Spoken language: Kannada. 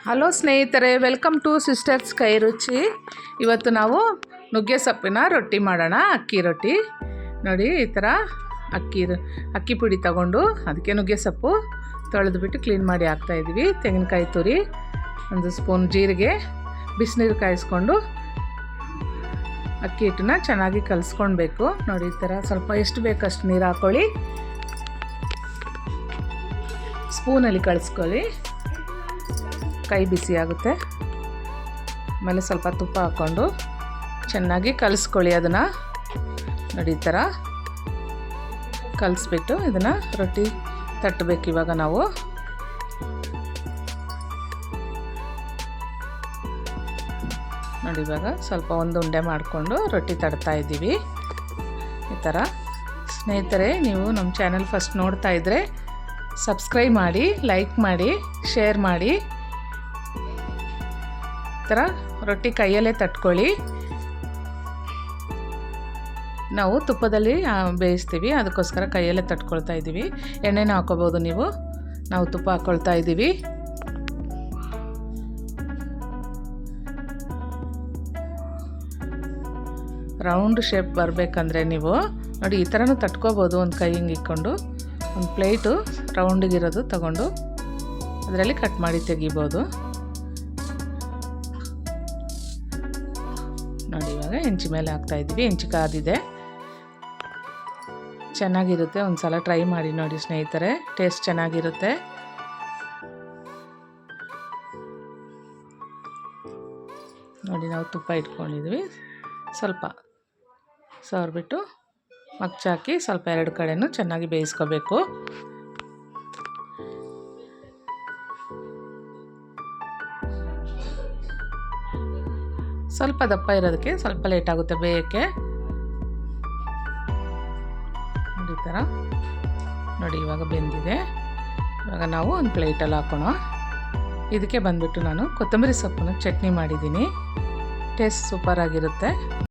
ಹಲೋ ಸ್ನೇಹಿತರೆ, ವೆಲ್ಕಮ್ ಟು ಸಿಸ್ಟರ್ಸ್ ಕೈ ರುಚಿ. ಇವತ್ತು ನಾವು ನುಗ್ಗೆ ಸೊಪ್ಪಿನ ರೊಟ್ಟಿ ಮಾಡೋಣ. ಅಕ್ಕಿ ರೊಟ್ಟಿ ನೋಡಿ. ಈ ಥರ ಅಕ್ಕಿ ಪುಡಿ ತಗೊಂಡು ಅದಕ್ಕೆ ನುಗ್ಗೆ ಸೊಪ್ಪು ತೊಳೆದುಬಿಟ್ಟು ಕ್ಲೀನ್ ಮಾಡಿ ಹಾಕ್ತಾಯಿದ್ವಿ. ತೆಂಗಿನಕಾಯಿ ತುರಿ, ಒಂದು ಸ್ಪೂನ್ ಜೀರಿಗೆ, ಬಿಸಿನೀರು ಕಾಯಿಸ್ಕೊಂಡು ಅಕ್ಕಿ ಹಿಟ್ಟನ್ನ ಚೆನ್ನಾಗಿ ಕಲಿಸ್ಕೊಳ್ಬೇಕು. ನೋಡಿ, ಈ ಥರ ಸ್ವಲ್ಪ ಎಷ್ಟು ಬೇಕಷ್ಟು ನೀರು ಹಾಕ್ಕೊಳ್ಳಿ. ಸ್ಪೂನಲ್ಲಿ ಕಳಿಸ್ಕೊಳ್ಳಿ, ಕೈ ಬಿಸಿ ಆಗುತ್ತೆ. ಆಮೇಲೆ ಸ್ವಲ್ಪ ತುಪ್ಪ ಹಾಕ್ಕೊಂಡು ಚೆನ್ನಾಗಿ ಕಲಿಸ್ಕೊಳ್ಳಿ. ಅದನ್ನು ನೋಡಿ, ಈ ಥರ ಕಲಿಸ್ಬಿಟ್ಟು ಇದನ್ನು ರೊಟ್ಟಿ ತಟ್ಟಬೇಕು. ಇವಾಗ ನಾವು ನೋಡಿ, ಇವಾಗ ಸ್ವಲ್ಪ ಒಂದು ಉಂಡೆ ಮಾಡಿಕೊಂಡು ರೊಟ್ಟಿ ತಡ್ತಾ ಇದ್ದೀವಿ. ಈ ಥರ ಸ್ನೇಹಿತರೆ, ನೀವು ನಮ್ಮ ಚಾನಲ್ ಫಸ್ಟ್ ನೋಡ್ತಾ ಇದ್ದರೆ ಸಬ್ಸ್ಕ್ರೈಬ್ ಮಾಡಿ, ಲೈಕ್ ಮಾಡಿ, ಶೇರ್ ಮಾಡಿ. ಈ ಥರ ರೊಟ್ಟಿ ಕೈಯಲ್ಲೇ ತಟ್ಕೊಳ್ಳಿ. ನಾವು ತುಪ್ಪದಲ್ಲಿ ಬೇಯಿಸ್ತೀವಿ, ಅದಕ್ಕೋಸ್ಕರ ಕೈಯಲ್ಲೇ ತಟ್ಕೊಳ್ತಾ ಇದ್ದೀವಿ. ಎಣ್ಣೆನ ಹಾಕೋಬೋದು ನೀವು, ನಾವು ತುಪ್ಪ ಹಾಕ್ಕೊಳ್ತಾ ಇದ್ದೀವಿ. ರೌಂಡ್ ಶೇಪ್ ಬರಬೇಕಂದ್ರೆ ನೀವು ನೋಡಿ, ಈ ಥರನೂ ತಟ್ಕೋಬೋದು. ಒಂದು ಕೈ ಹಿಂಗೆ ಇಟ್ಕೊಂಡು ಒಂದು ಪ್ಲೇಟು ರೌಂಡಿಗಿರೋದು ತಗೊಂಡು ಅದರಲ್ಲಿ ಕಟ್ ಮಾಡಿ ತೆಗಿಬೋದು. ನೋಡಿ, ಇವಾಗ ಹೆಂಚು ಮೇಲೆ ಹಾಕ್ತಾಯಿದ್ದೀವಿ. ಹೆಂಚು ಕಾದಿದೆ, ಚೆನ್ನಾಗಿರುತ್ತೆ. ಒಂದು ಸಲ ಟ್ರೈ ಮಾಡಿ ನೋಡಿ ಸ್ನೇಹಿತರೆ, ಟೇಸ್ಟ್ ಚೆನ್ನಾಗಿರುತ್ತೆ. ನೋಡಿ, ನಾವು ತುಪ್ಪ ಇಟ್ಕೊಂಡಿದ್ವಿ. ಸ್ವಲ್ಪ ಸವರ್ಬಿಟ್ಟು ಮಗ್ಚಾಕಿ ಸ್ವಲ್ಪ ಎರಡು ಕಡೆನೂ ಚೆನ್ನಾಗಿ ಬೇಯಿಸ್ಕೋಬೇಕು. ಸ್ವಲ್ಪ ದಪ್ಪ ಇರೋದಕ್ಕೆ ಸ್ವಲ್ಪ ಲೇಟ್ ಆಗುತ್ತೆ ಬೇಯಕ್ಕೆ. ನೋಡಿ, ಈ ಥರ ನೋಡಿ, ಇವಾಗ ಬೆಂದಿದೆ. ಇವಾಗ ನಾವು ಒಂದು ಪ್ಲೇಟಲ್ಲಿ ಹಾಕೋಣ. ಇದಕ್ಕೆ ಬಂದುಬಿಟ್ಟು ನಾನು ಕೊತ್ತಂಬರಿ ಸೊಪ್ಪನ್ನು ಚಟ್ನಿ ಮಾಡಿದ್ದೀನಿ. ಟೇಸ್ಟ್ ಸೂಪರಾಗಿರುತ್ತೆ.